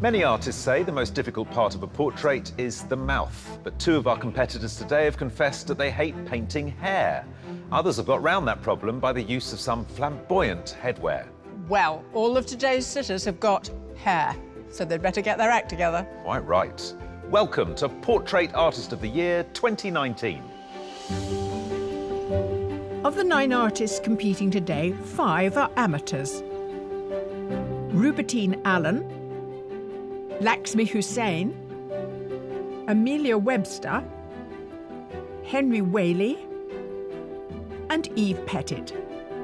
Many artists say the most difficult part of a portrait is the mouth, but two of our competitors today have confessed that they hate painting hair. Others have got round that problem by the use of some flamboyant headwear. Well, all of today's sitters have got hair, so they'd better get their act together. Quite right. Welcome to Portrait Artist of the Year 2019. Of the 9 artists competing today, 5 are amateurs. Rupertine Allen, Laxmi Hussain, Amelia Webster, Henry Whaley, and Eve Pettit.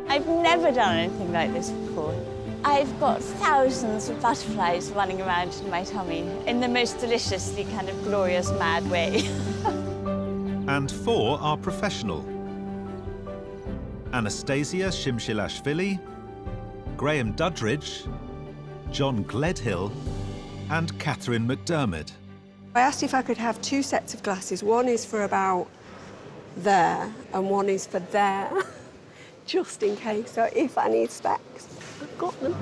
I've never done anything like this before. I've got thousands of butterflies running around in my tummy in the most deliciously kind of glorious, mad way. And 4 are professional. Anastasia Shimshilashvili, Graham Duddridge, John Gledhill, and Catherine McDermott. I asked if I could have 2 sets of glasses. One is for about there, and one is for there, just in case. So if I need specs, I've got them.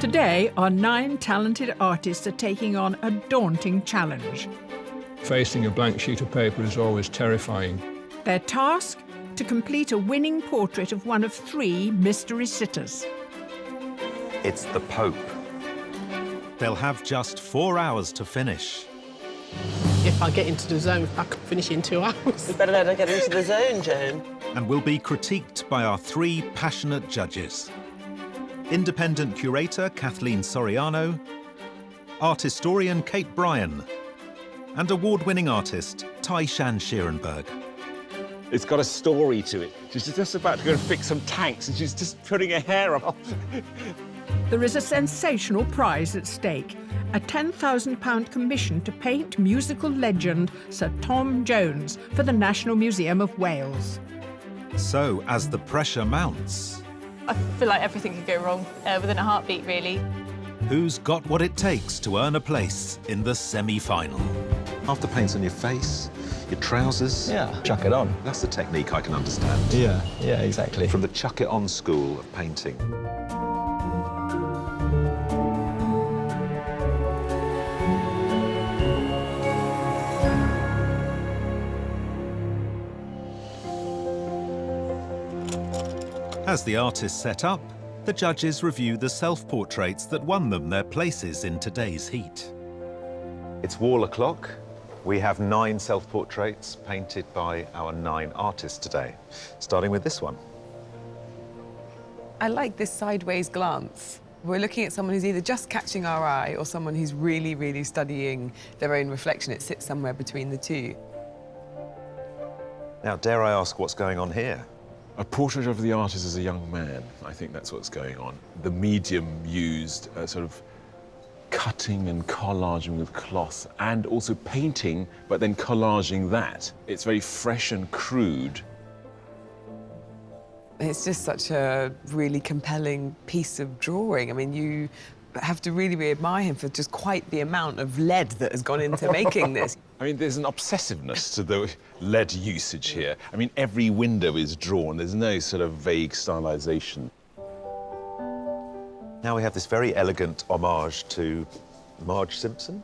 Today, our 9 talented artists are taking on a daunting challenge. Facing a blank sheet of paper is always terrifying. Their task? To complete a winning portrait of one of 3 mystery sitters. It's the Pope. They'll have just 4 hours to finish. If I get into the zone, I can finish in 2 hours. You better let her get into the zone, Joan. And will be critiqued by our 3 passionate judges. Independent curator Kathleen Soriano, art historian Kate Bryan, and award-winning artist Tai-Shan Schierenberg. It's got a story to it. She's just about to go and fix some tanks and she's just putting her hair up. There is a sensational prize at stake, a £10,000 commission to paint musical legend Sir Tom Jones for the National Museum of Wales. So, as the pressure mounts, I feel like everything could go wrong within a heartbeat, really. who's got what it takes to earn a place in the semi-final? After paint's on your face, your trousers. Yeah, chuck it on. That's the technique I can understand. Yeah, exactly. From the chuck it on school of painting. As the artists set up, the judges review the self-portraits that won them their places in today's heat. It's wall o'clock. We have 9 self-portraits painted by our 9 artists today, starting with this one. I like this sideways glance. We're looking at someone who's either just catching our eye or someone who's really, really studying their own reflection. It sits somewhere between the two. Now, dare I ask what's going on here? A portrait of the artist as a young man. I think that's what's going on. The medium used, sort of cutting and collaging with cloth, and also painting, but then collaging that. It's very fresh and crude. It's just such a really compelling piece of drawing. I mean, you have to really admire him for just quite the amount of lead that has gone into making this. I mean, there's an obsessiveness to the lead usage here. I mean, every window is drawn. There's no sort of vague stylization. Now we have this very elegant homage to Marge Simpson.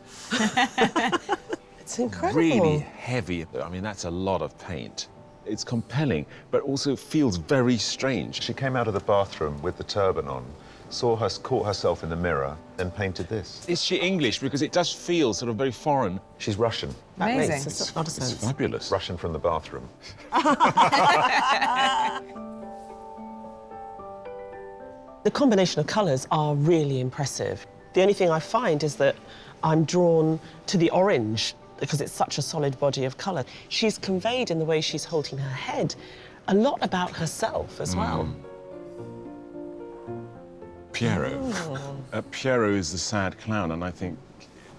It's incredible. Really heavy. I mean, that's a lot of paint. It's compelling, but also feels very strange. She came out of the bathroom with the turban on, caught herself in the mirror, then painted this. Is she English? Because it does feel sort of very foreign. She's Russian. That Amazing. makes a lot of sense. It's fabulous. Russian from the bathroom. The combination of colours are really impressive. The only thing I find is that I'm drawn to the orange because it's such a solid body of colour. She's conveyed in the way she's holding her head a lot about herself as well. Piero. Piero is the sad clown, and I think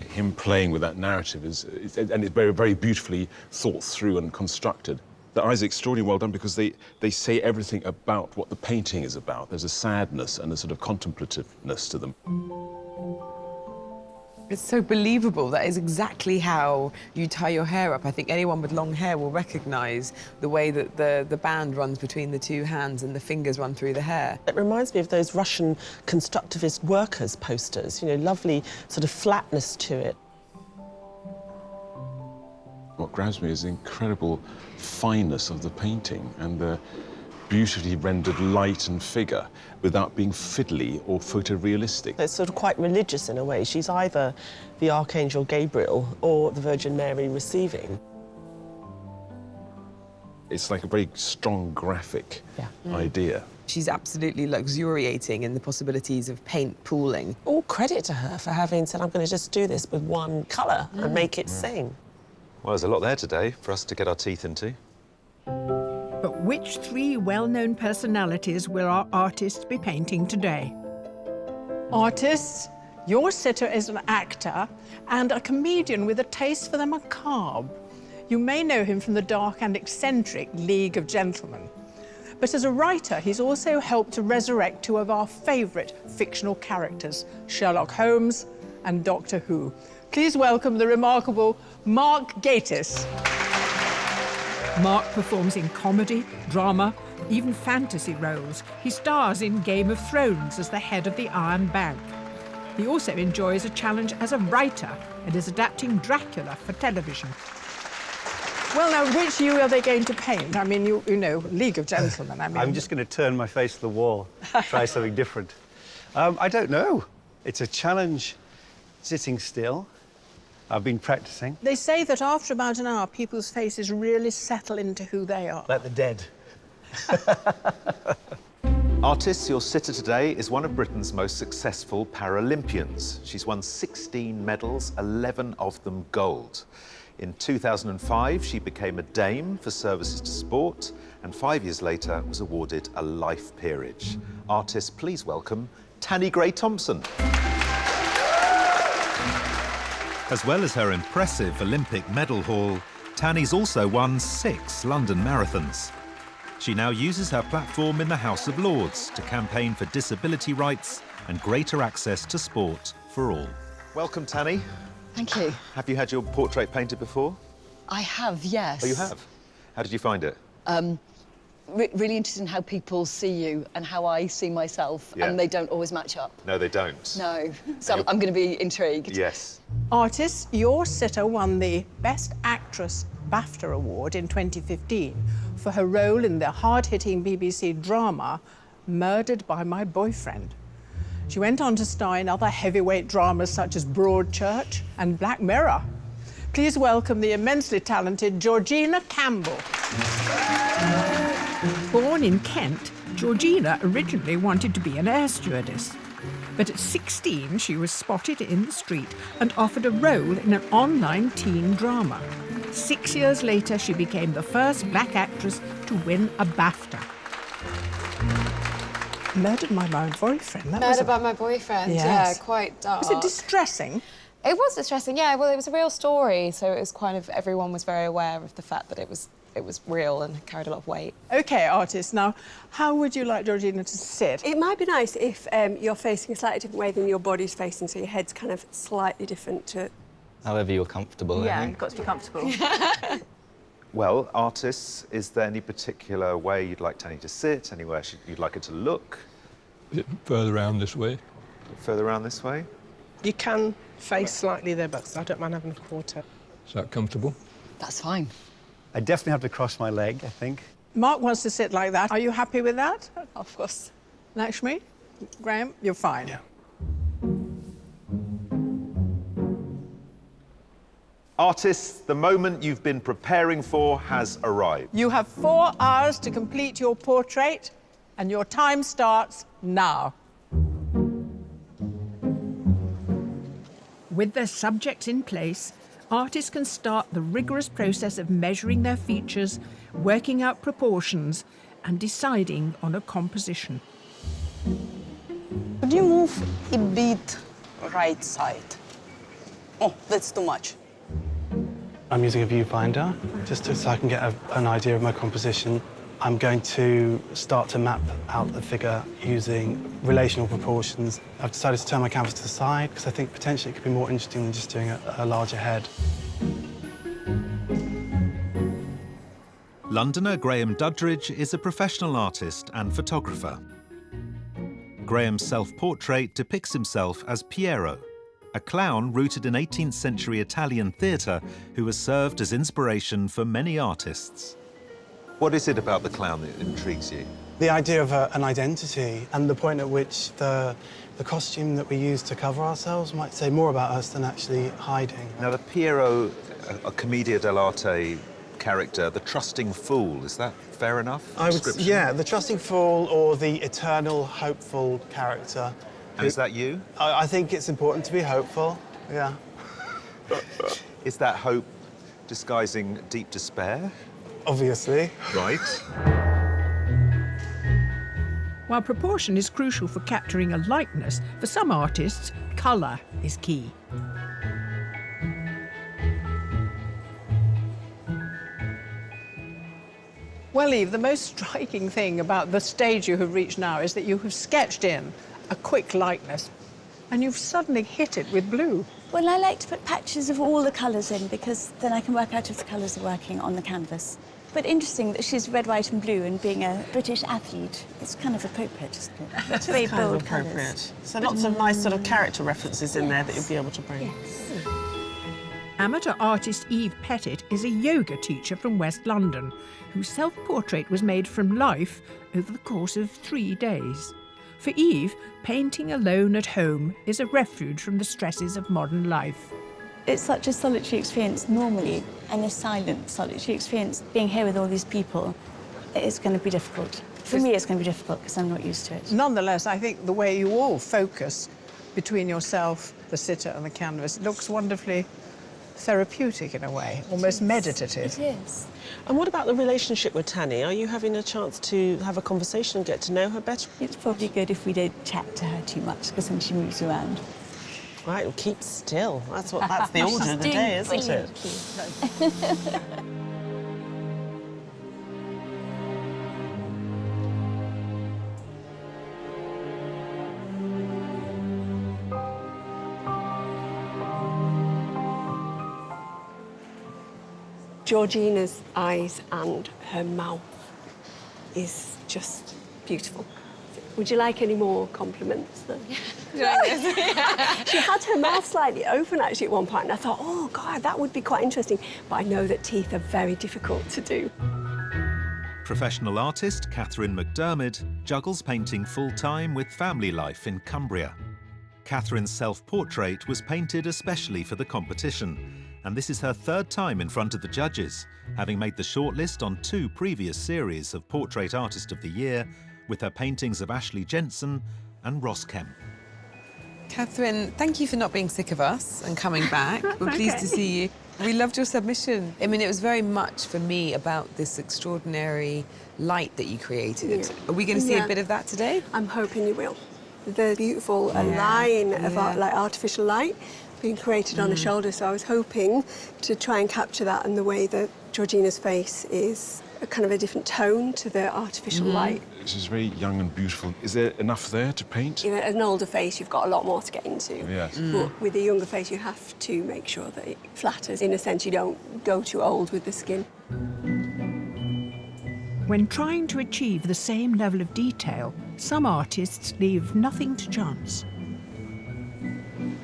him playing with that narrative is and it's very, very beautifully thought through and constructed. The eyes are extraordinarily well done because they say everything about what the painting is about. There's a sadness and a sort of contemplativeness to them. It's so believable. That is exactly how you tie your hair up. I think anyone with long hair will recognise the way that the band runs between the two hands and the fingers run through the hair. It reminds me of those Russian constructivist workers' posters, you know, lovely sort of flatness to it. What grabs me is the incredible fineness of the painting and the beautifully rendered light and figure without being fiddly or photorealistic. It's sort of quite religious in a way. She's either the Archangel Gabriel or the Virgin Mary receiving. It's like a very strong graphic idea. She's absolutely luxuriating in the possibilities of paint pooling. All credit to her for having said, I'm going to just do this with one colour and make it sing. Well, there's a lot there today for us to get our teeth into. But which three well-known personalities will our artists be painting today? Artists, your sitter is an actor and a comedian with a taste for the macabre. You may know him from the dark and eccentric League of Gentlemen. But as a writer, he's also helped to resurrect two of our favourite fictional characters, Sherlock Holmes and Doctor Who. Please welcome the remarkable Mark Gatiss. Mark performs in comedy, drama, even fantasy roles. He stars in Game of Thrones as the head of the Iron Bank. He also enjoys a challenge as a writer and is adapting Dracula for television. Well, now, which you are they going to paint? I mean, you know, League of Gentlemen, I mean... I'm just going to turn my face to the wall, try something different. I don't know. It's a challenge sitting still. I've been practicing. They say that after about an hour, people's faces really settle into who they are. Like the dead. Artists, your sitter today is one of Britain's most successful Paralympians. She's won 16 medals, 11 of them gold. In 2005, she became a Dame for services to sport, and 5 years later was awarded a life peerage. Artists, please welcome Tanni Grey-Thompson. As well as her impressive Olympic medal haul, Tanni's also won 6 London marathons. She now uses her platform in the House of Lords to campaign for disability rights and greater access to sport for all. Welcome, Tanni. Thank you. Have you had your portrait painted before? I have, yes. Oh, you have? How did you find it? Really interested in how people see you and how I see myself, and they don't always match up. No, they don't. No. So I'm going to be intrigued. Yes. Artists, your sitter won the Best Actress BAFTA Award in 2015 for her role in the hard-hitting BBC drama Murdered by My Boyfriend. She went on to star in other heavyweight dramas such as Broadchurch and Black Mirror. Please welcome the immensely talented Georgina Campbell. Born in Kent, Georgina originally wanted to be an air stewardess. But at 16, she was spotted in the street and offered a role in an online teen drama. 6 years later, she became the first black actress to win a BAFTA. Murdered by My Boyfriend. Murdered by My Boyfriend, yes. Yeah, quite dark. Was it distressing? It was distressing, yeah. Well, it was a real story, so it was kind of, everyone was very aware of the fact that it was real and carried a lot of weight. OK, artists, now, how would you like Georgina to sit? It might be nice if you're facing a slightly different way than your body's facing, so your head's kind of slightly different to... However you're comfortable. Yeah, you've got to be comfortable. Well, artists, is there any particular way you'd like Tanni to sit? Anywhere you'd like her to look? Further around this way. Further around this way? You can face slightly there, but I don't mind having a quarter. Is that comfortable? That's fine. I definitely have to cross my leg, I think. Mark wants to sit like that. Are you happy with that? Of course. Lakshmi? Graham? You're fine. Yeah. Artists, the moment you've been preparing for has arrived. You have 4 hours to complete your portrait, and your time starts now. With their subjects in place, artists can start the rigorous process of measuring their features, working out proportions, and deciding on a composition. Could you move a bit right side? Oh, that's too much. I'm using a viewfinder just so I can get an idea of my composition. I'm going to start to map out the figure using relational proportions. I've decided to turn my canvas to the side because I think potentially it could be more interesting than just doing a larger head. Londoner Graham Duddridge is a professional artist and photographer. Graham's self-portrait depicts himself as Piero, a clown rooted in 18th century Italian theatre who has served as inspiration for many artists. What is it about the clown that intrigues you? The idea of an identity and the point at which the costume that we use to cover ourselves might say more about us than actually hiding. Now, the Piero, a commedia dell'arte character, the trusting fool, is that fair enough? Yeah, the trusting fool or the eternal hopeful character. And is that you? I think it's important to be hopeful, yeah. Is that hope disguising deep despair? Obviously. Right. While proportion is crucial for capturing a likeness, for some artists, colour is key. Well, Eve, the most striking thing about the stage you have reached now is that you have sketched in a quick likeness and you've suddenly hit it with blue. Well, I like to put patches of all the colours in because then I can work out if the colours are working on the canvas. But interesting that she's red, white and blue and being a British athlete, it's kind of appropriate, isn't it? It's very bold colours. So lots of nice sort of character references in there that you'll be able to bring. Yes. Amateur artist Eve Pettit is a yoga teacher from West London whose self-portrait was made from life over the course of 3 days. For Eve, painting alone at home is a refuge from the stresses of modern life. It's such a solitary experience normally, and a silent solitary experience. Being here with all these people, it's going to be difficult. For me, it's going to be difficult because I'm not used to it. Nonetheless, I think the way you all focus between yourself, the sitter and the canvas looks wonderfully therapeutic in a way, almost meditative. It is. And what about the relationship with Tanni? Are you having a chance to have a conversation and get to know her better? It's probably good if we don't chat to her too much because then she moves around. Right, and keep still. That's the order of the day, isn't it? Georgina's eyes and her mouth is just beautiful. Would you like any more compliments? She had her mouth slightly open actually at one point, and I thought, oh God, that would be quite interesting. But I know that teeth are very difficult to do. Professional artist Catherine McDermott juggles painting full-time with family life in Cumbria. Catherine's self-portrait was painted especially for the competition, and this is her 3rd time in front of the judges, having made the shortlist on 2 previous series of Portrait Artist of the Year with her paintings of Ashley Jensen and Ross Kemp. Catherine, thank you for not being sick of us and coming back. We're pleased to see you. We loved your submission. I mean, it was very much for me about this extraordinary light that you created. Yeah. Are we going to see a bit of that today? I'm hoping you will. The beautiful line of like artificial light being created on the shoulder, so I was hoping to try and capture that in the way that Georgina's face is a kind of a different tone to the artificial light. She's very young and beautiful. Is there enough there to paint? You know, as an older face, you've got a lot more to get into. Yes. But with a younger face, you have to make sure that it flatters. In a sense, you don't go too old with the skin. When trying to achieve the same level of detail, some artists leave nothing to chance.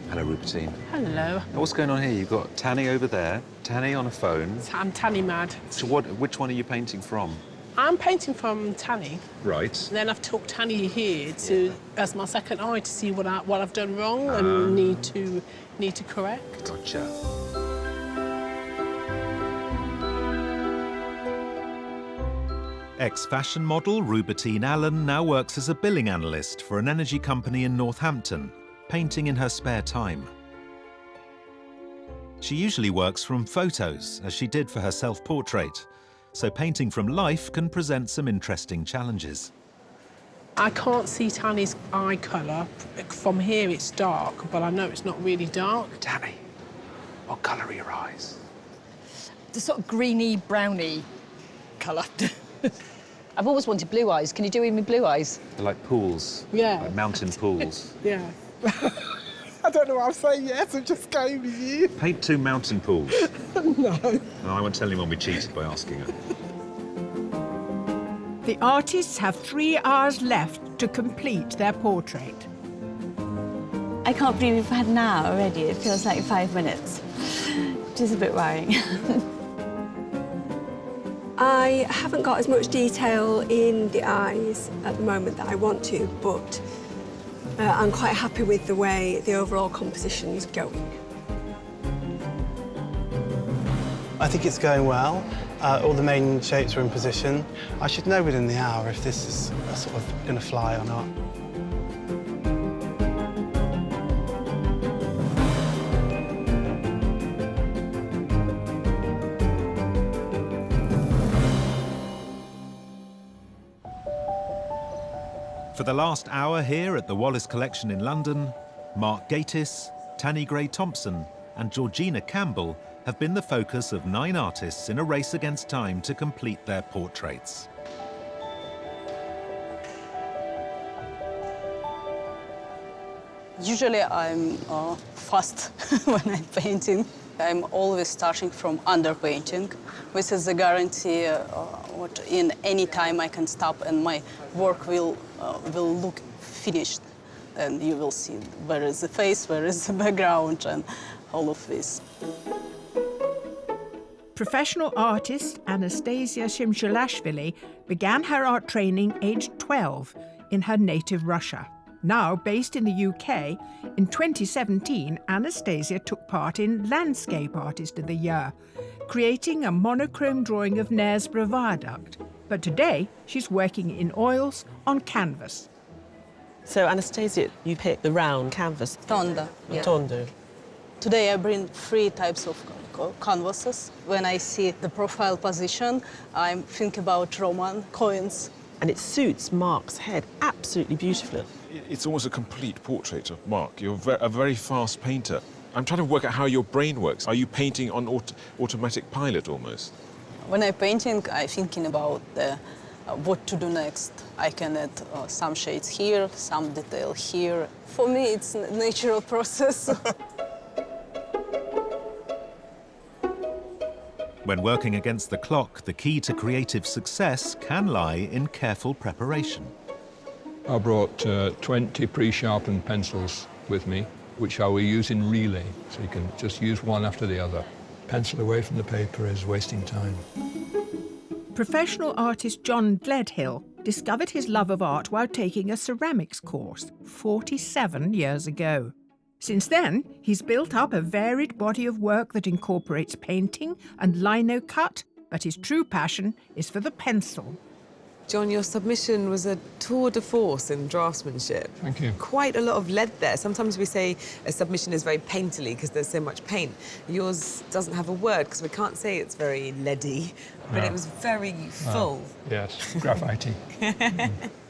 Hello, Rupertine. Hello. What's going on here? You've got Tanni over there, Tanni on a phone. I'm Tanni mad. So which one are you painting from? I'm painting from Tanni. Right. And then I've took Tanni here as my second eye to see what I've done wrong and need to correct. Gotcha. Ex-fashion model Rupertine Allen now works as a billing analyst for an energy company in Northampton, painting in her spare time. She usually works from photos, as she did for her self-portrait, so painting from life can present some interesting challenges. I can't see Tanni's eye colour. From here it's dark, but I know it's not really dark. Tanni, what colour are your eyes? The sort of greeny, browny colour. I've always wanted blue eyes. Can you do it with blue eyes? They're like pools. Yeah. Like mountain pools. Yeah. I don't know why I'm saying yes, I'm just going with you. Paint 2 mountain pools. No. No, I won't tell anyone we cheated by asking her. The artists have 3 hours left to complete their portrait. I can't believe we've had an hour already. It feels like 5 minutes, which is a bit worrying. I haven't got as much detail in the eyes at the moment that I want to, but I'm quite happy with the way the overall composition is going. I think it's going well. All the main shapes are in position. I should know within the hour if this is sort of going to fly or not. For the last hour here at the Wallace Collection in London, Mark Gatiss, Tanni Grey-Thompson and Georgina Campbell have been the focus of 9 artists in a race against time to complete their portraits. Usually I'm fast when I'm painting. I'm always starting from underpainting, which is a guarantee what in any time I can stop and my work will look finished. And you will see where is the face, where is the background, and all of this. Professional artist Anastasia Shimshulashvili began her art training aged 12 in her native Russia. Now based in the UK, in 2017, Anastasia took part in Landscape Artist of the Year, creating a monochrome drawing of Knaresborough Viaduct. But today, she's working in oils on canvas. So, Anastasia, you picked the round canvas. Tonda. Yeah. Tondo. Today I bring 3 types of canvases. When I see the profile position, I think about Roman coins. And it suits Mark's head absolutely beautifully. It's almost a complete portrait of Mark. You're a very fast painter. I'm trying to work out how your brain works. Are you painting on automatic pilot almost? When I'm painting, I'm thinking about what to do next. I can add some shades here, some detail here. For me, it's a natural process. When working against the clock, the key to creative success can lie in careful preparation. I brought 20 pre-sharpened pencils with me, which I will use in relay, so you can just use one after the other. Pencil away from the paper is wasting time. Professional artist John Gledhill discovered his love of art while taking a ceramics course 47 years ago. Since then, he's built up a varied body of work that incorporates painting and lino cut, but his true passion is for the pencil. John, your submission was a tour de force in draftsmanship. Thank you. Quite a lot of lead there. Sometimes we say a submission is very painterly because there's so much paint. Yours doesn't have a word because we can't say it's very leady, but it was very full. Yes, graphite-y.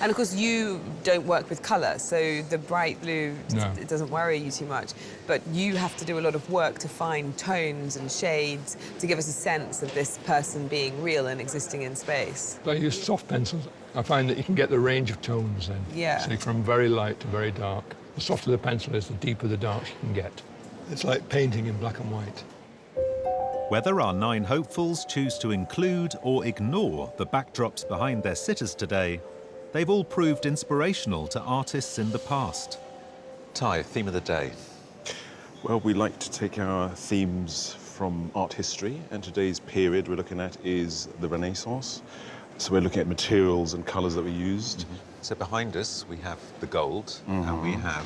And of course, you don't work with colour, so the bright blue, No. it doesn't worry you too much. But you have to do a lot of work to find tones and shades to give us a sense of this person being real and existing in space. I use soft pencils. I find that you can get the range of tones then. Yeah. So from very light to very dark. The softer the pencil is, the deeper the darks you can get. It's like painting in black and white. Whether our 9 hopefuls choose to include or ignore the backdrops behind their sitters today, they've all proved inspirational to artists in the past. Ty, theme of the day. Well, we like to take our themes from art history, and today's period we're looking at is the Renaissance. So we're looking at materials and colours that we used. So behind us we have the gold, and we have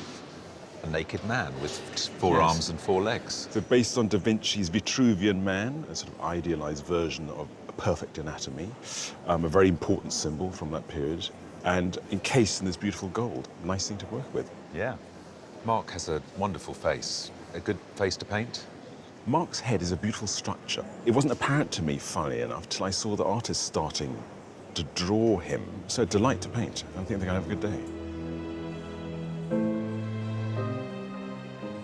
a naked man with 4 arms and 4 legs. So based on Da Vinci's Vitruvian Man, a sort of idealised version of a perfect anatomy, a very important symbol from that period, and encased in this beautiful gold. Nice thing to work with. Yeah. Mark has a wonderful face. A good face to paint? Mark's head is a beautiful structure. It wasn't apparent to me, funnily enough, till I saw the artist starting to draw him. So a delight to paint. I think they're going to have a good day.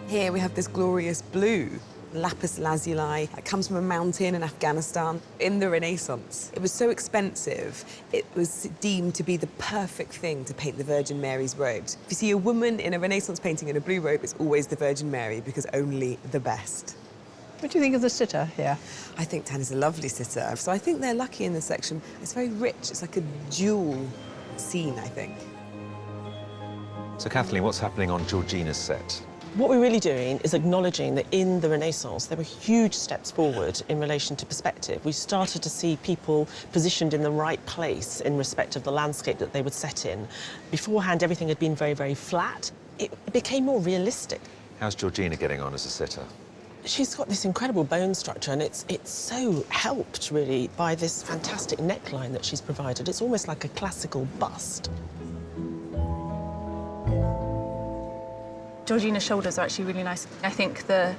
Here we have this glorious blue. lapis lazuli. It comes from a mountain in Afghanistan in the Renaissance. It was so expensive, it was deemed to be the perfect thing to paint the Virgin Mary's robes. If you see a woman in a Renaissance painting in a blue robe, it's always the Virgin Mary, because only the best. What do you think of the sitter here? I think Tanni's a lovely sitter, so I think they're lucky in this section. It's very rich, it's like a dual scene, I think. So, Kathleen, what's happening on Georgina's set? What we're really doing is acknowledging that in the Renaissance there were huge steps forward in relation to perspective. We started to see people positioned in the right place in respect of the landscape that they would set in. Beforehand, everything had been very, very flat. It became more realistic. How's Georgina getting on as a sitter? She's got this incredible bone structure, and it's so helped, really, by this fantastic neckline that she's provided. It's almost like a classical bust. Georgina's shoulders are actually really nice. I think the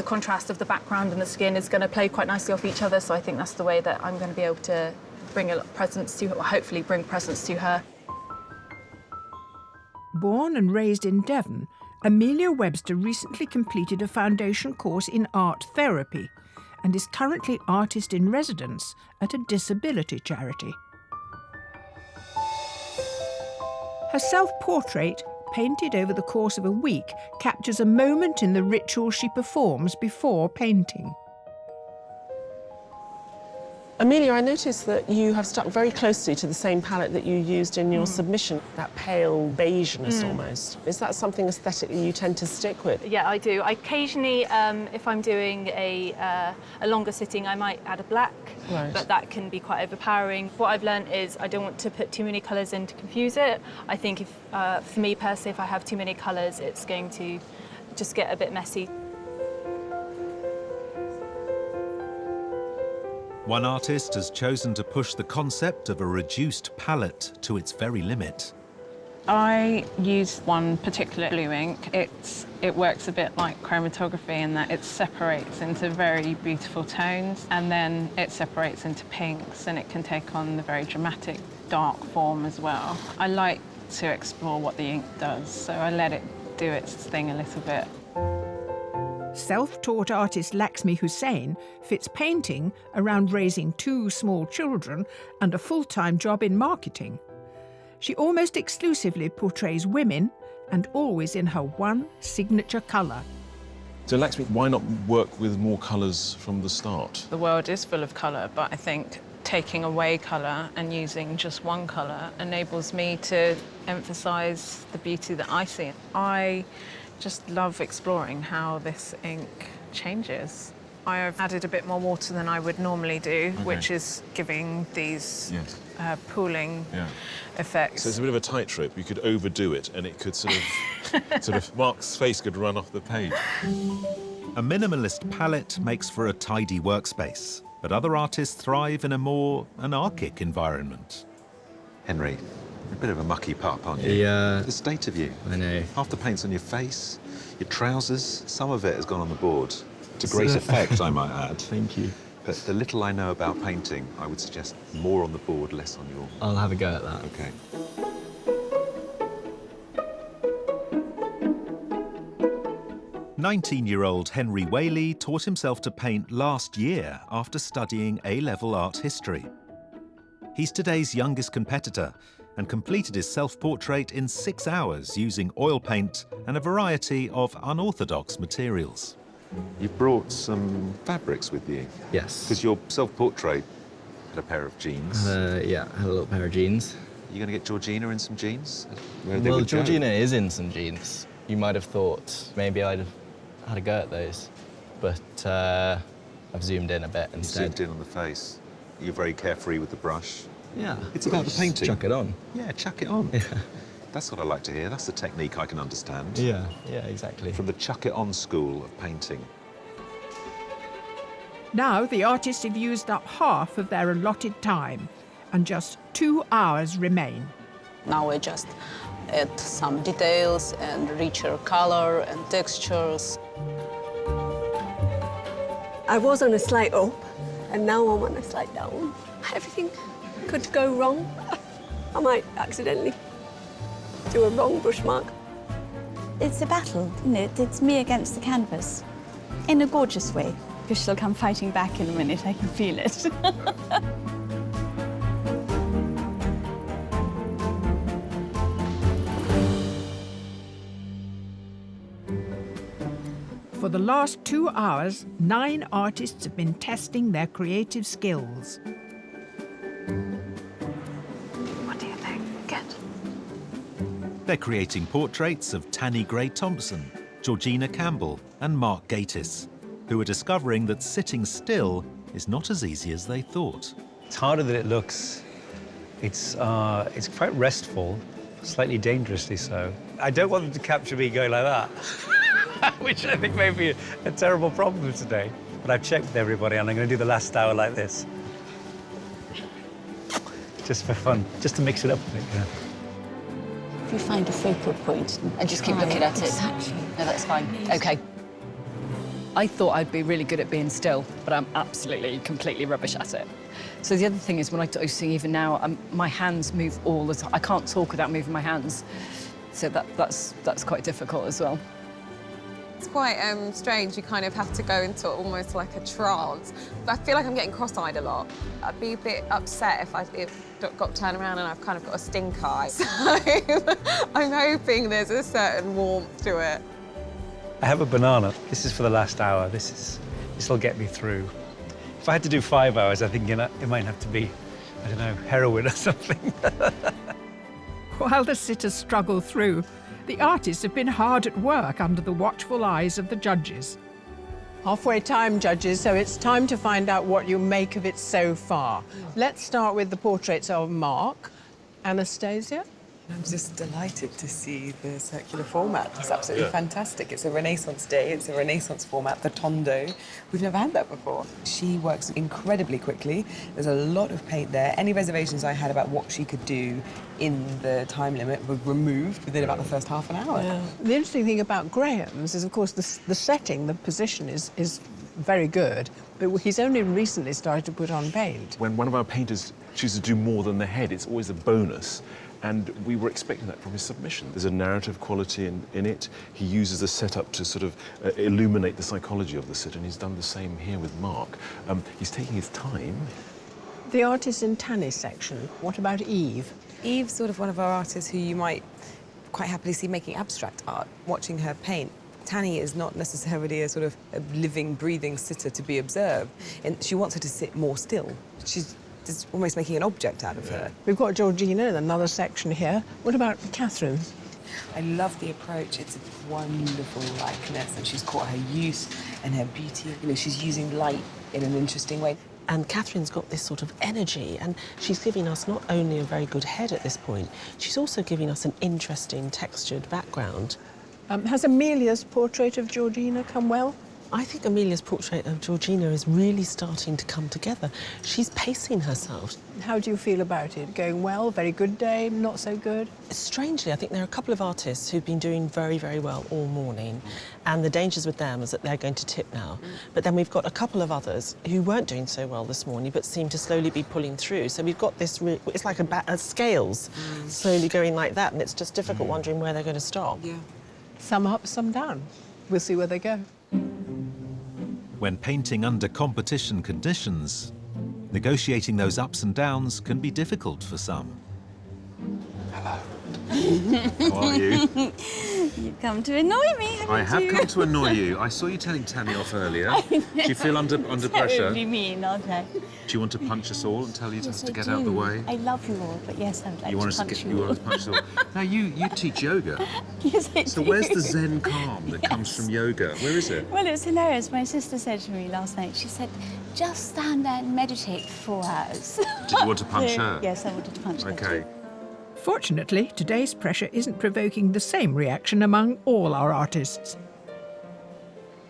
contrast of the background and the skin is going to play quite nicely off each other, so I think that's the way that I'm going to be able to bring a lot of presence to her, or hopefully bring presence to her. Born and raised in Devon, Amelia Webster recently completed a foundation course in art therapy and is currently artist in residence at a disability charity. Her self-portrait, painted over the course of a week, captures a moment in the ritual she performs before painting. Amelia, I noticed that you have stuck very closely to the same palette that you used in your submission, that pale beigeness almost. Is that something aesthetically you tend to stick with? Yeah, I do. I occasionally, if I'm doing a longer sitting, I might add a black, but that can be quite overpowering. What I've learned is I don't want to put too many colours in to confuse it. I think if, for me personally, if I have too many colours, it's going to just get a bit messy. One artist has chosen to push the concept of a reduced palette to its very limit. I use one particular blue ink. It works a bit like chromatography in that it separates into very beautiful tones, and then it separates into pinks, and it can take on the very dramatic dark form as well. I like to explore what the ink does, so I let it do its thing a little bit. Self-taught artist Laxmi Hussain fits painting around raising 2 small children and a full-time job in marketing. She almost exclusively portrays women and always in her one signature colour. So, Laxmi, why not work with more colours from the start? The world is full of colour, but I think taking away colour and using just one colour enables me to emphasise the beauty that I see. I just love exploring how this ink changes. I have added a bit more water than I would normally do, which is giving these pooling effects. So it's a bit of a tightrope. You could overdo it, and it could sort of, Mark's face could run off the page. A minimalist palette makes for a tidy workspace, but other artists thrive in a more anarchic environment. Henry, you're a bit of a mucky pup, aren't you? Yeah. The state of you. I know. Half the paint's on your face, your trousers, some of it has gone on the board. To great effect, I might add. Thank you. But the little I know about painting, I would suggest more on the board, less on your... I'll have a go at that. OK. "19-year-old Henry Whaley taught himself to paint last year after studying A-level art history. He's today's youngest competitor and completed his self-portrait in 6 hours using oil paint and a variety of unorthodox materials. You've brought some fabrics with you. Yes. Because your self-portrait had a pair of jeans. Yeah, I had a little pair of jeans. Are you going to get Georgina in some jeans? Well, Georgina is in some jeans. You might have thought maybe I'd have had a go at those, but I've zoomed in a bit instead. Zoomed in on the face. You're very carefree with the brush. Yeah. It's about the painting. Chuck it on. Yeah, chuck it on. Yeah. That's what I like to hear. That's the technique I can understand. Yeah, exactly. From the chuck it on school of painting. Now the artists have used up half of their allotted time and just 2 hours remain. Now I just add some details and richer color and textures. I was on a slight up, and now I'm on a slight down. Everything could go wrong. I might accidentally do a wrong brush mark. It's a battle, isn't it? It's me against the canvas. In a gorgeous way, because she'll come fighting back in a minute, I can feel it. For the last 2 hours, 9 artists have been testing their creative skills. What do you think? Good. They're creating portraits of Tanni Grey-Thompson, Georgina Campbell and Mark Gatiss, who are discovering that sitting still is not as easy as they thought. It's harder than it looks. It's quite restful, slightly dangerously so. I don't want them to capture me going like that, which I think may be a terrible problem today. But I've checked with everybody and I'm going to do the last hour like this. Just for fun, just to mix it up a bit, yeah. If you find a focal point and just keep looking at it. Exactly. No, that's fine. OK. I thought I'd be really good at being still, but I'm absolutely, completely rubbish at it. So the other thing is, when I do sing, even now, my hands move all the time. I can't talk without moving my hands. So that's quite difficult as well. It's quite strange. You kind of have to go into almost like a trance. But I feel like I'm getting cross-eyed a lot. I'd be a bit upset if got turned around and I've kind of got a stink eye. So I'm hoping there's a certain warmth to it. I have a banana. This is for the last hour. This will get me through. If I had to do 5 hours, I think it might have to be, I don't know, heroin or something. While the sitters struggle through, the artists have been hard at work under the watchful eyes of the judges. Halfway time, judges, so it's time to find out what you make of it so far. Let's start with the portraits of Mark. Anastasia? I'm just delighted to see the circular format. It's absolutely fantastic. It's a Renaissance day. It's a Renaissance format, the tondo. We've never had that before. She works incredibly quickly. There's a lot of paint there. Any reservations I had about what she could do in the time limit were removed within about the first half an hour. Yeah. The interesting thing about Graham's is, of course, the setting, the position is very good, but he's only recently started to put on paint. When one of our painters chooses to do more than the head, it's always a bonus. And we were expecting that from his submission. There's a narrative quality in it. He uses the setup to sort of illuminate the psychology of the sit, and he's done the same here with Mark. He's taking his time. The artist in Tanni's section, what about Eve? Eve's sort of one of our artists who you might quite happily see making abstract art, watching her paint. Tanni is not necessarily a sort of a living, breathing sitter to be observed, and she wants her to sit more still. She's almost making an object out of her. We've got Georgina in another section here. What about Catherine? I love the approach. It's a wonderful likeness, and she's caught her use and her beauty. You know, she's using light in an interesting way. And Catherine's got this sort of energy, and she's giving us not only a very good head at this point, she's also giving us an interesting textured background. Has Amelia's portrait of Georgina come well? I think Amelia's portrait of Georgina is really starting to come together. She's pacing herself. How do you feel about it? Going well? Very good day? Not so good? Strangely, I think there are a couple of artists who've been doing very, very well all morning, and the dangers with them is that they're going to tip now. But then we've got a couple of others who weren't doing so well this morning, but seem to slowly be pulling through. So we've got this, it's like a scales, slowly going like that, and it's just difficult wondering where they're going to stop. Yeah. Some up, some down. We'll see where they go. When painting under competition conditions, negotiating those ups and downs can be difficult for some. Hello. How are you? You've come to annoy me, haven't you? I have come to annoy you. I saw you telling Tanni off earlier. Do you feel under pressure? Terribly mean, aren't I? Do you want to punch us all and tell you Yes, to I get do. out of the way? I love you all, but yes, I would like You want to us punch to you you all. want us to punch us all? Now you teach yoga. Yes, I So do. where's the Zen calm that comes from yoga? Where is it? Well, it was hilarious. My sister said to me last night, she said, just stand there and meditate for 4 hours. Did you want to punch her? Yes, I wanted to punch her. Okay. Fortunately, today's pressure isn't provoking the same reaction among all our artists.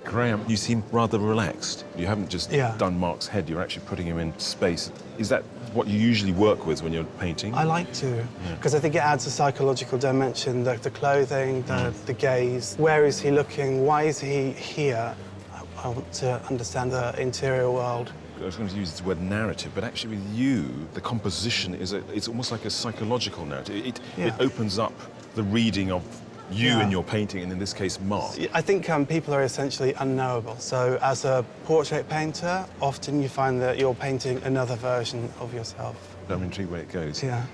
Graham, you seem rather relaxed. You haven't just Yeah. done Mark's head, you're actually putting him in space. Is that what you usually work with when you're painting? I like to, because I think it adds a psychological dimension, the clothing, the gaze. Where is he looking? Why is he here? I want to understand the interior world. I was going to use the word narrative, but actually with you, the composition it's almost like a psychological narrative. It opens up the reading of you in your painting, and in this case, Mark. I think people are essentially unknowable. So as a portrait painter, often you find that you're painting another version of yourself. I'm intrigued where it goes. Yeah.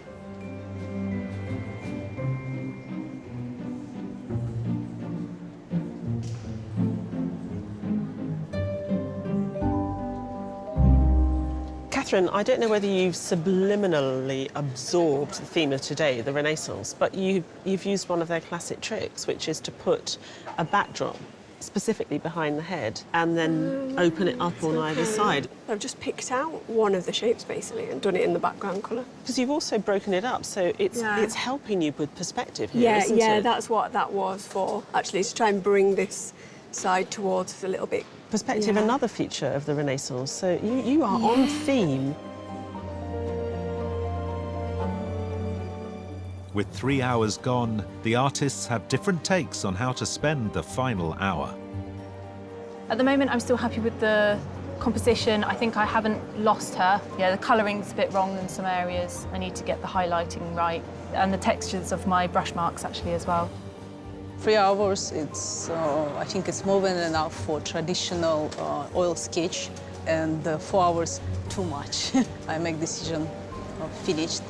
Catherine, I don't know whether you've subliminally absorbed the theme of today, the Renaissance, but you've used one of their classic tricks, which is to put a backdrop specifically behind the head and then open it up on either side. I've just picked out one of the shapes, basically, and done it in the background colour. Because you've also broken it up, so it's helping you with perspective here, isn't yeah, it? that's what that was for, actually, to try and bring this side towards us a little bit. Perspective, another feature of the Renaissance, so you are on theme. With 3 hours gone, the artists have different takes on how to spend the final hour. At the moment, I'm still happy with the composition. I think I haven't lost her. Yeah, the colouring's a bit wrong in some areas. I need to get the highlighting right, and the textures of my brush marks, actually, as well. 3 hours, I think it's more than enough for traditional oil sketch, and 4 hours, too much. I make decision finished.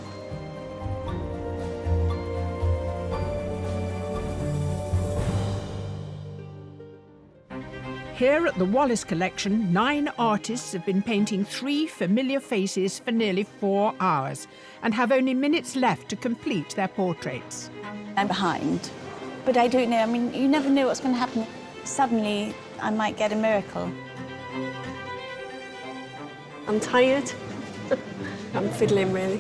Here at the Wallace Collection, 9 artists have been painting 3 familiar faces for nearly 4 hours and have only minutes left to complete their portraits. I'm behind, but I don't know. I mean, you never know what's going to happen. Suddenly, I might get a miracle. I'm tired. I'm fiddling, really.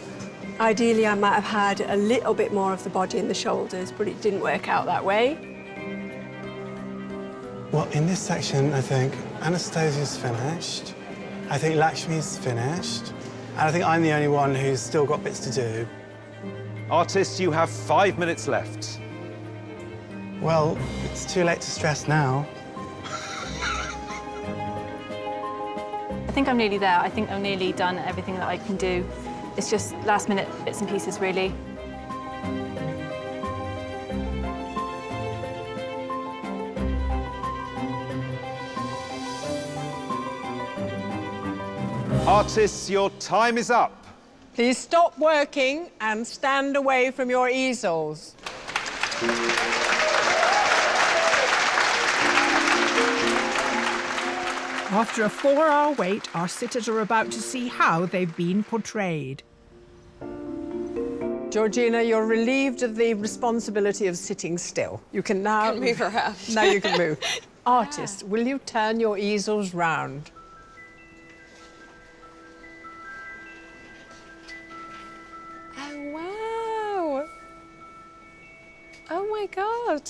Ideally, I might have had a little bit more of the body and the shoulders, but it didn't work out that way. Well, in this section, I think Anastasia's finished. I think Lakshmi's finished. And I think I'm the only one who's still got bits to do. Artists, you have 5 minutes left. Well, it's too late to stress now. I think I'm nearly there. I think I've nearly done everything that I can do. It's just last-minute bits and pieces, really. Artists, your time is up. Please stop working and stand away from your easels. After a 4-hour wait, our sitters are about to see how they've been portrayed. Georgina, you're relieved of the responsibility of sitting still. You can now... Can move around. Now you can move. Artists, will you turn your easels round? Oh, wow. Oh, my God.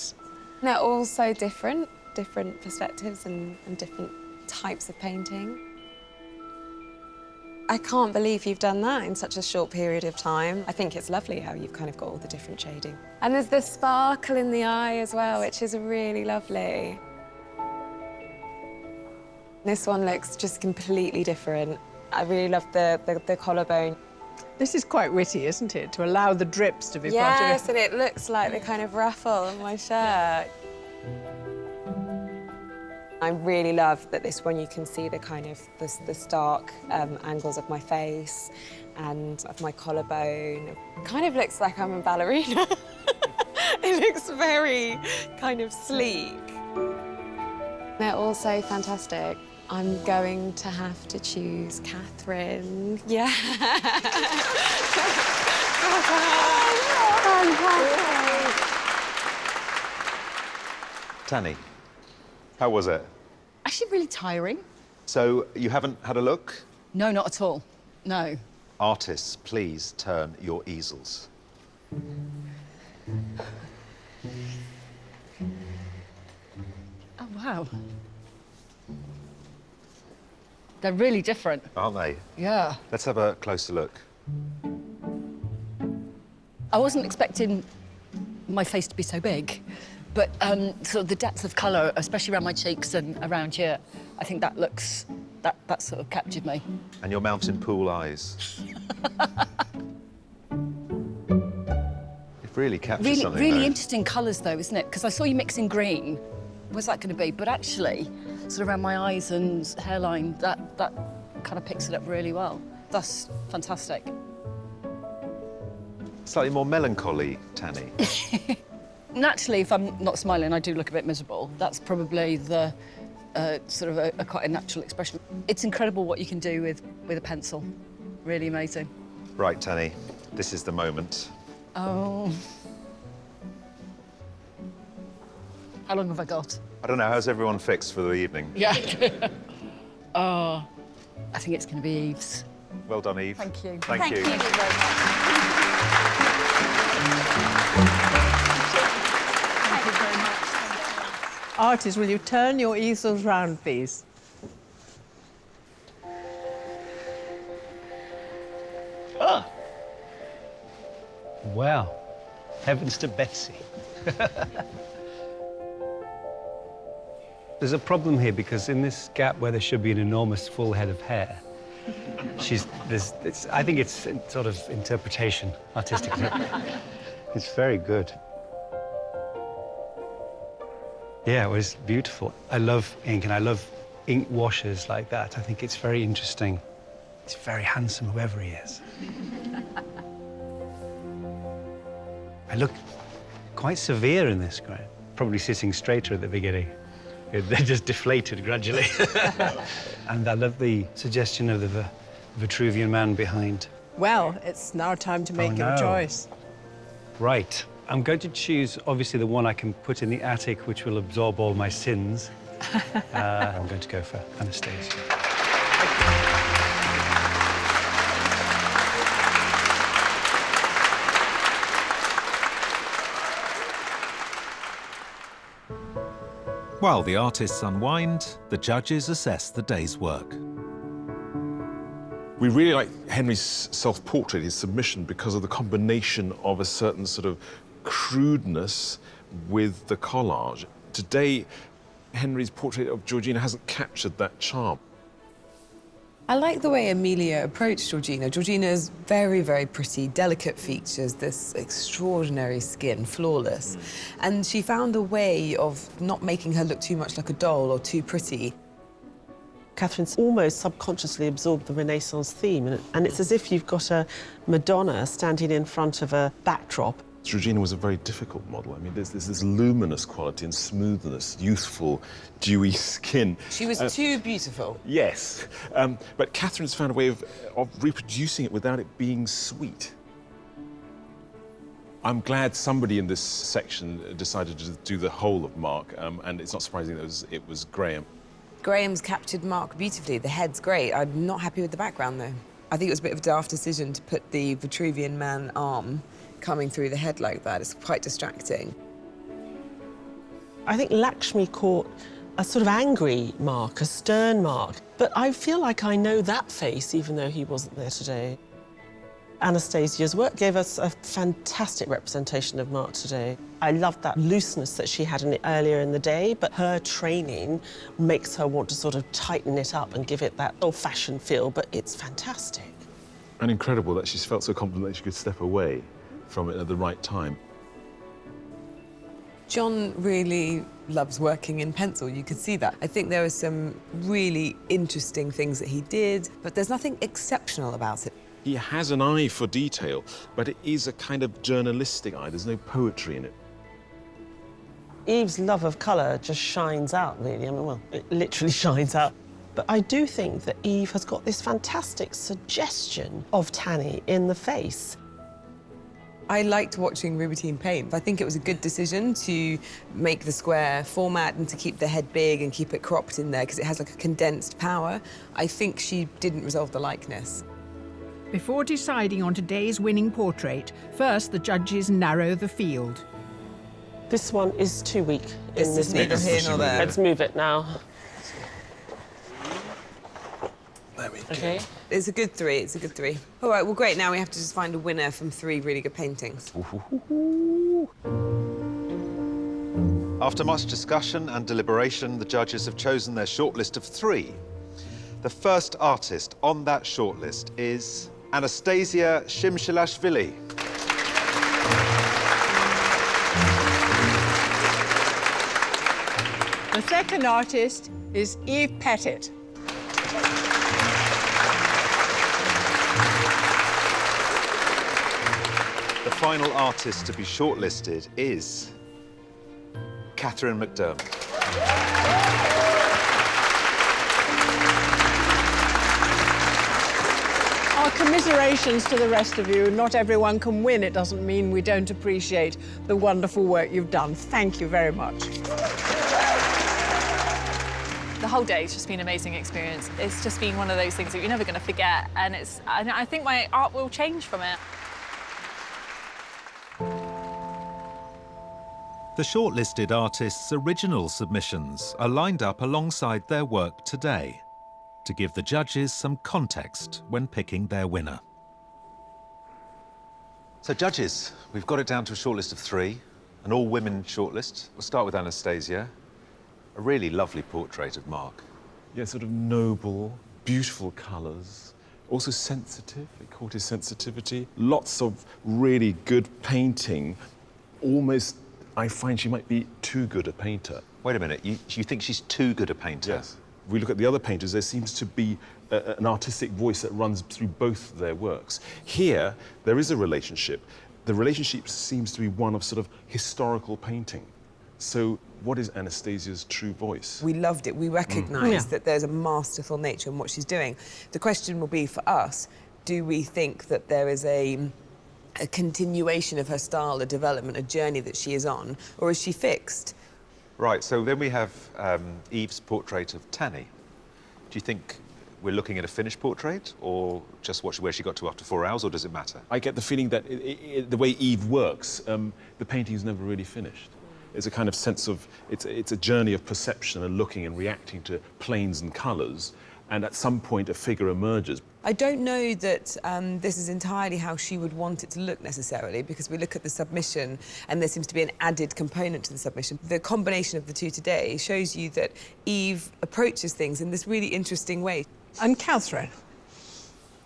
They're all so different perspectives and different types of painting. I can't believe you've done that in such a short period of time. I think it's lovely how you've kind of got all the different shading. And there's the sparkle in the eye as well, which is really lovely. This one looks just completely different. I really love the collarbone. This is quite witty, isn't it? To allow the drips to be part of it. Yes, and it looks like the kind of ruffle on my shirt. I really love that this one you can see the kind of the stark angles of my face and of my collarbone. It kind of looks like I'm a ballerina. It looks very kind of sleek. They're all so fantastic. I'm going to have to choose Catherine. Yeah. Tanni, how was it? Actually really tiring. So you haven't had a look? No, not at all. No. Artists, please turn your easels. Oh, wow. They're really different. Aren't they? Yeah. Let's have a closer look. I wasn't expecting my face to be so big, but sort of the depth of colour, especially around my cheeks and around here, I think that looks, that sort of captured me. And your mountain pool eyes. If Really captures something, Really though. interesting colours, though, isn't it? Because I saw you mixing green. Where's that going to be? But actually, sort of around my eyes and hairline, that kind of picks it up really well. That's fantastic. Slightly more melancholy, Tanni. Naturally, if I'm not smiling, I do look a bit miserable. That's probably the sort of a quite a natural expression. It's incredible what you can do with a pencil. Really amazing. Right, Tanni, this is the moment. Oh. How long have I got? I don't know, how's everyone fixed for the evening? Yeah. Oh, I think it's going to be Eve's. Well done, Eve. Thank you. Thank you. Thank you very much. Thank you very much. Artists, will you turn your easels round, please? Ah! Wow. Heavens to Betsy. There's a problem here because in this gap where there should be an enormous full head of hair, I think it's sort of interpretation, artistic. It's very good. Yeah, it was beautiful. I love ink and I love ink washes like that. I think it's very interesting. He's very handsome, whoever he is. I look quite severe in this, Graham. Probably sitting straighter at the beginning. They're just deflated gradually. And I love the suggestion of the Vitruvian man behind. Well, it's now time to make your choice. Right. I'm going to choose, obviously, the one I can put in the attic, which will absorb all my sins. I'm going to go for Anastasia. While the artists unwind, the judges assess the day's work. We really like Henry's self-portrait, his submission, because of the combination of a certain sort of crudeness with the collage. Today, Henry's portrait of Georgina hasn't captured that charm. I like the way Amelia approached Georgina. Georgina's very, very pretty, delicate features, this extraordinary skin, flawless. And she found a way of not making her look too much like a doll or too pretty. Catherine's almost subconsciously absorbed the Renaissance theme, and it's as if you've got a Madonna standing in front of a backdrop. Georgina was a very difficult model. I mean, there's this luminous quality and smoothness, youthful, dewy skin. She was too beautiful. Yes, but Catherine's found a way of reproducing it without it being sweet. I'm glad somebody in this section decided to do the whole of Mark, and it's not surprising that it was Graham. Graham's captured Mark beautifully. The head's great. I'm not happy with the background, though. I think it was a bit of a daft decision to put the Vitruvian man arm coming through the head like that. It's quite distracting. I think Lakshmi caught a sort of angry Mark, a stern Mark. But I feel like I know that face, even though he wasn't there today. Anastasia's work gave us a fantastic representation of Mark today. I loved that looseness that she had in it earlier in the day, but her training makes her want to sort of tighten it up and give it that old-fashioned feel, but it's fantastic. And incredible that she's felt so confident that she could step away from it at the right time. John really loves working in pencil, you could see that. I think there were some really interesting things that he did, but there's nothing exceptional about it. He has an eye for detail, but it is a kind of journalistic eye. There's no poetry in it. Eve's love of colour just shines out, really. I mean, well, it literally shines out. But I do think that Eve has got this fantastic suggestion of Tanni in the face. I liked watching Rubertine paint. I think it was a good decision to make the square format and to keep the head big and keep it cropped in there because it has like a condensed power. I think she didn't resolve the likeness. Before deciding on today's winning portrait, first the judges narrow the field. This one is too weak. It's just neither here nor there. Let's move it now. There we go. Okay. It's a good three, it's a good three. All right, well, great. Now we have to just find a winner from 3 really good paintings. After much discussion and deliberation, the judges have chosen their shortlist of 3. The first artist on that shortlist is Anastasia Shimshilashvili. The second artist is Eve Pettit. The final artist to be shortlisted is Catherine McDermott. Our commiserations to the rest of you. Not everyone can win. It doesn't mean we don't appreciate the wonderful work you've done. Thank you very much. The whole day has just been an amazing experience. It's just been one of those things that you're never going to forget, and I think my art will change from it. The shortlisted artists' original submissions are lined up alongside their work today to give the judges some context when picking their winner. So judges, we've got it down to a shortlist of 3, an all-women shortlist. We'll start with Anastasia. A really lovely portrait of Mark. Yeah, sort of noble, beautiful colours, also sensitive. It caught his sensitivity. Lots of really good painting. Almost, I find she might be too good a painter. Wait a minute, you think she's too good a painter? Yes. If we look at the other painters, there seems to be an artistic voice that runs through both their works. Here, there is a relationship. The relationship seems to be one of sort of historical painting. So what is Anastasia's true voice? We loved it. We recognise that there's a masterful nature in what she's doing. The question will be for us, do we think that there is a continuation of her style, a development, a journey that she is on, or is she fixed? Right, so then we have Eve's portrait of Tanni. Do you think we're looking at a finished portrait, or just where she got to after 4 hours, or does it matter? I get the feeling that the way Eve works, the painting is never really finished. It's a kind of sense of, it's a journey of perception and looking and reacting to planes and colours, and at some point a figure emerges. I don't know that this is entirely how she would want it to look necessarily, because we look at the submission and there seems to be an added component to the submission. The combination of the two today shows you that Eve approaches things in this really interesting way. And Catherine?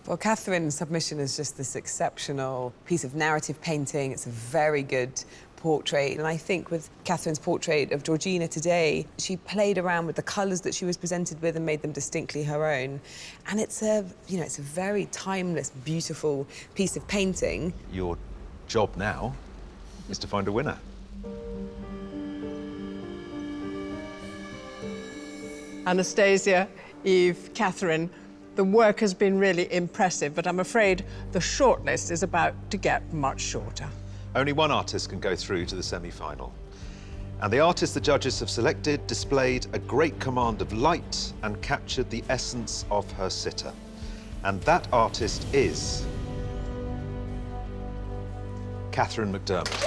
Well, Catherine's submission is just this exceptional piece of narrative painting. It's a very good portrait, and I think with Catherine's portrait of Georgina today, she played around with the colours that she was presented with and made them distinctly her own. And it's a, it's a very timeless, beautiful piece of painting. Your job now is to find a winner. Anastasia, Eve, Catherine, the work has been really impressive, but I'm afraid the shortlist is about to get much shorter. Only one artist can go through to the semi-final. And the artist the judges have selected displayed a great command of light and captured the essence of her sitter. And that artist is Catherine McDermott.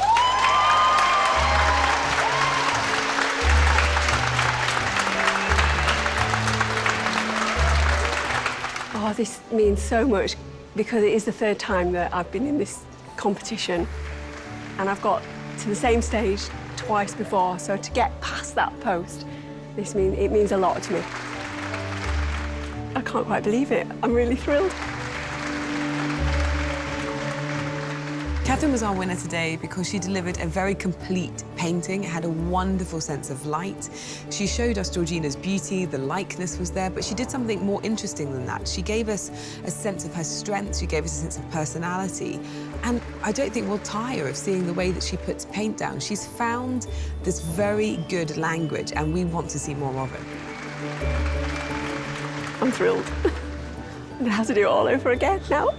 Oh, this means so much because it is the 3rd time that I've been in this competition. And I've got to the same stage twice before, so to get past that post, it means a lot to me. I can't quite believe it. I'm really thrilled. Catherine was our winner today because she delivered a very complete painting. It had a wonderful sense of light. She showed us Georgina's beauty, the likeness was there, but she did something more interesting than that. She gave us a sense of her strength, she gave us a sense of personality, and I don't think we'll tire of seeing the way that she puts paint down. She's found this very good language, and we want to see more of it. I'm thrilled. I'm gonna have to do it all over again now.